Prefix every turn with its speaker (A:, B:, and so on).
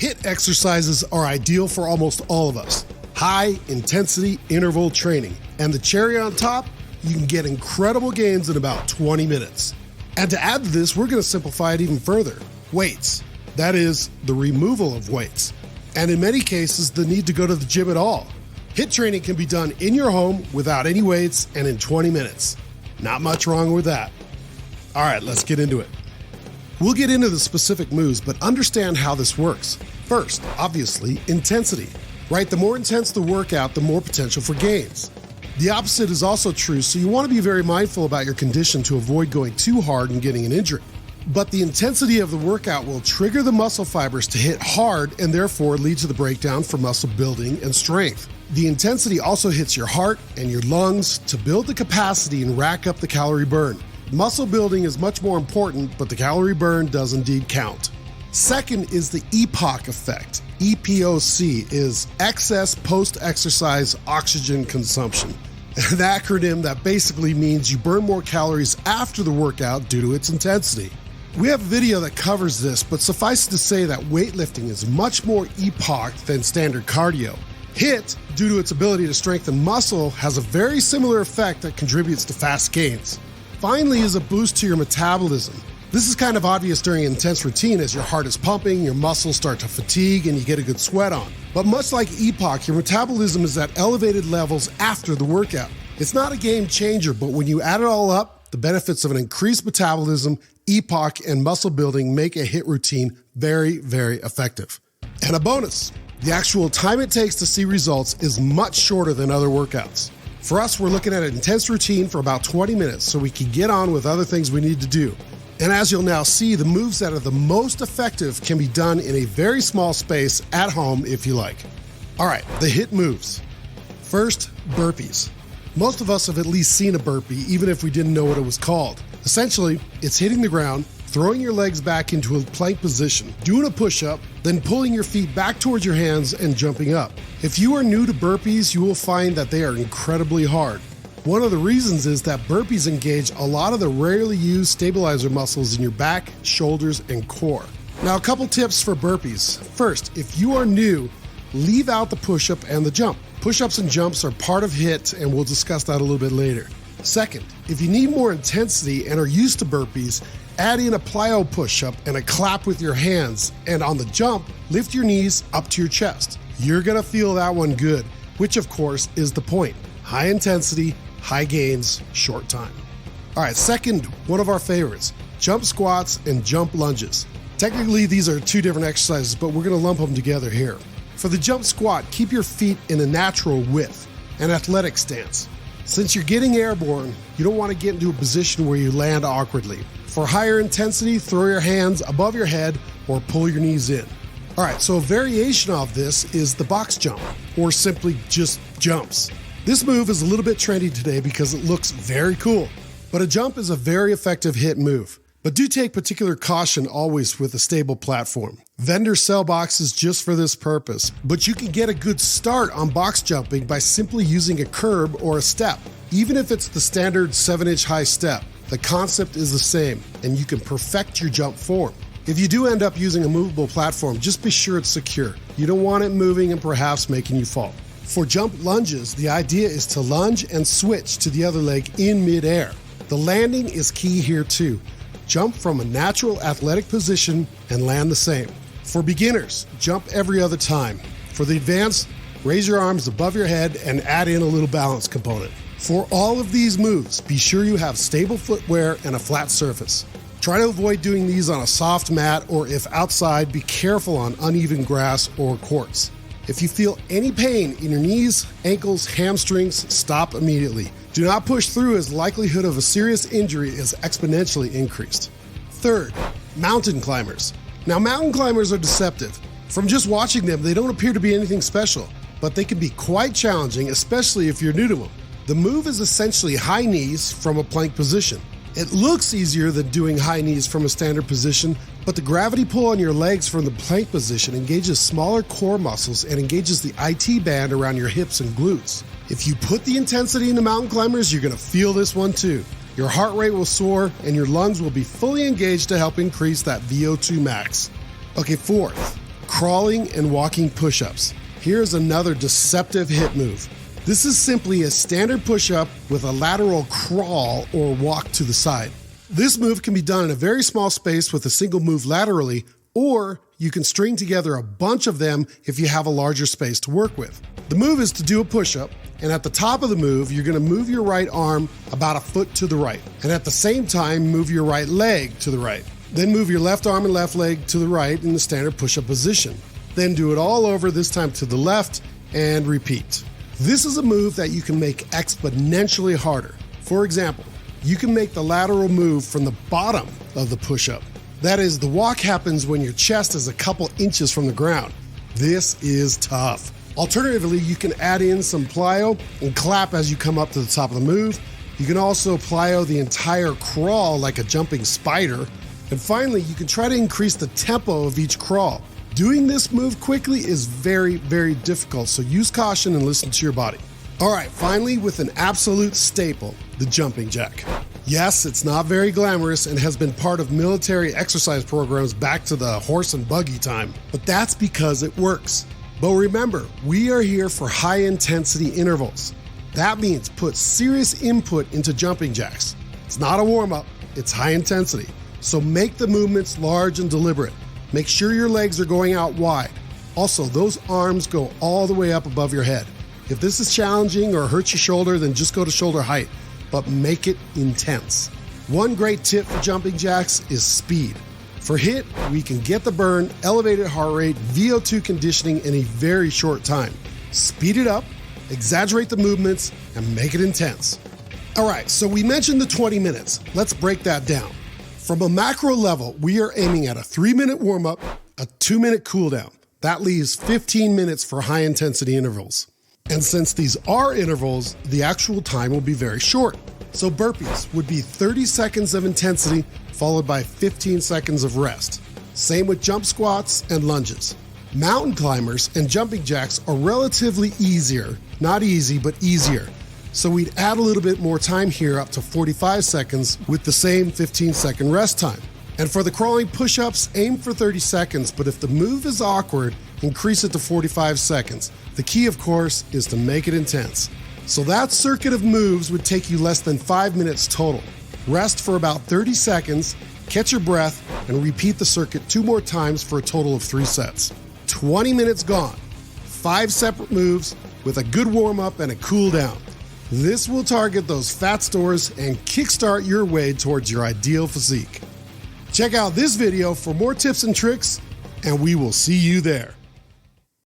A: HIIT exercises are ideal for almost all of us. High intensity interval training. And the cherry on top, you can get incredible gains in about 20 minutes. And to add to this, we're going to simplify it even further. Weights. That is, the removal of weights. And in many cases, the need to go to the gym at all. HIIT training can be done in your home without any weights and in 20 minutes. Not much wrong with that. All right, let's get into it. We'll get into the specific moves, but understand how this works. First, obviously, intensity. Right, the more intense the workout, the more potential for gains. The opposite is also true, so you want to be very mindful about your condition to avoid going too hard and getting an injury. But the intensity of the workout will trigger the muscle fibers to hit hard and therefore lead to the breakdown for muscle building and strength. The intensity also hits your heart and your lungs to build the capacity and rack up the calorie burn. Muscle building is much more important, but the calorie burn does indeed count. Second is the EPOC effect. EPOC is excess post-exercise oxygen consumption, an acronym that basically means you burn more calories after the workout due to its intensity. We have a video that covers this, but suffice to say that weightlifting is much more EPOC than standard cardio. HIIT, due to its ability to strengthen muscle, has a very similar effect that contributes to fast gains. Finally is a boost to your metabolism. This is kind of obvious during an intense routine as your heart is pumping, your muscles start to fatigue, and you get a good sweat on. But much like EPOC, your metabolism is at elevated levels after the workout. It's not a game changer, but when you add it all up, the benefits of an increased metabolism, EPOC, and muscle building make a HIIT routine very, very effective. And a bonus, the actual time it takes to see results is much shorter than other workouts. For us, we're looking at an intense routine for about 20 minutes so we can get on with other things we need to do. And as you'll now see, the moves that are the most effective can be done in a very small space at home if you like. All right, the HIIT moves. First, burpees. Most of us have at least seen a burpee, even if we didn't know what it was called. Essentially, it's hitting the ground, throwing your legs back into a plank position, doing a push-up, then pulling your feet back towards your hands and jumping up. If you are new to burpees, you will find that they are incredibly hard. One of the reasons is that burpees engage a lot of the rarely used stabilizer muscles in your back, shoulders, and core. Now, a couple tips for burpees. First, if you are new, leave out the push-up and the jump. Push-ups and jumps are part of HIIT, and we'll discuss that a little bit later. Second, if you need more intensity and are used to burpees, add in a plyo push-up and a clap with your hands, and on the jump, lift your knees up to your chest. You're gonna feel that one good, which of course is the point. High intensity, high gains, short time. All right, second, one of our favorites, jump squats and jump lunges. Technically, these are two different exercises, but we're gonna lump them together here. For the jump squat, keep your feet in a natural width, an athletic stance. Since you're getting airborne, you don't want to get into a position where you land awkwardly. For higher intensity, throw your hands above your head or pull your knees in. All right, so a variation of this is the box jump, or simply just jumps. This move is a little bit trendy today because it looks very cool, but a jump is a very effective HIIT move. But do take particular caution always with a stable platform. Vendors sell boxes just for this purpose, but you can get a good start on box jumping by simply using a curb or a step. Even if it's the standard 7-inch high step, the concept is the same, and you can perfect your jump form. If you do end up using a movable platform, just be sure it's secure. You don't want it moving and perhaps making you fall. For jump lunges, the idea is to lunge and switch to the other leg in midair. The landing is key here too. Jump from a natural athletic position and land the same. For beginners, jump every other time. For the advanced, raise your arms above your head and add in a little balance component. For all of these moves, be sure you have stable footwear and a flat surface. Try to avoid doing these on a soft mat, or if outside, be careful on uneven grass or quartz. If you feel any pain in your knees, ankles, hamstrings, stop immediately. Do not push through, as the likelihood of a serious injury is exponentially increased. Third, mountain climbers. Now, mountain climbers are deceptive. From just watching them, they don't appear to be anything special, but they can be quite challenging, especially if you're new to them. The move is essentially high knees from a plank position. It looks easier than doing high knees from a standard position, but the gravity pull on your legs from the plank position engages smaller core muscles and engages the IT band around your hips and glutes. If you put the intensity into mountain climbers, you're going to feel this one too. Your heart rate will soar and your lungs will be fully engaged to help increase that VO2 max. Okay, fourth, Crawling and walking push-ups. Here's another deceptive HIIT move. This is simply a standard push-up with a lateral crawl or walk to the side. This move can be done in a very small space with a single move laterally, or you can string together a bunch of them if you have a larger space to work with. The move is to do a push-up, and at the top of the move, you're going to move your right arm about a foot to the right, and at the same time, move your right leg to the right. Then move your left arm and left leg to the right in the standard push-up position. Then do it all over, this time to the left, and repeat. This is a move that you can make exponentially harder. For example, you can make the lateral move from the bottom of the push-up. That is, the walk happens when your chest is a couple inches from the ground. This is tough. Alternatively, you can add in some plyo and clap as you come up to the top of the move. You can also plyo the entire crawl like a jumping spider. And finally, you can try to increase the tempo of each crawl. Doing this move quickly is very, very difficult, so use caution and listen to your body. All right, finally, with an absolute staple, the jumping jack. Yes, it's not very glamorous and has been part of military exercise programs back to the horse and buggy time, but that's because it works. But remember, we are here for high-intensity intervals. That means put serious input into jumping jacks. It's not a warm-up, it's high intensity. So make the movements large and deliberate. Make sure your legs are going out wide. Also, those arms go all the way up above your head. If this is challenging or hurts your shoulder, then just go to shoulder height, but make it intense. One great tip for jumping jacks is speed. For HIIT, we can get the burn, elevated heart rate, VO2 conditioning in a very short time. Speed it up, exaggerate the movements, and make it intense. All right, so we mentioned the 20 minutes. Let's break that down. From a macro level, we are aiming at a 3-minute warm-up, a 2-minute cool-down. That leaves 15 minutes for high-intensity intervals. And since these are intervals, the actual time will be very short. So burpees would be 30 seconds of intensity followed by 15 seconds of rest. Same with jump squats and lunges. Mountain climbers and jumping jacks are relatively easier, not easy, but easier. So we'd add a little bit more time here, up to 45 seconds with the same 15-second rest time. And for the crawling push-ups, aim for 30 seconds, but if the move is awkward, increase it to 45 seconds. The key, of course, is to make it intense. So that circuit of moves would take you less than 5 minutes total. Rest for about 30 seconds, catch your breath, and repeat the circuit 2 more times for a total of 3 sets. 20 minutes gone. 5 separate moves with a good warm-up and a cool down. This will target those fat stores and kickstart your way towards your ideal physique. Check out this video for more tips and tricks, and we will see you there.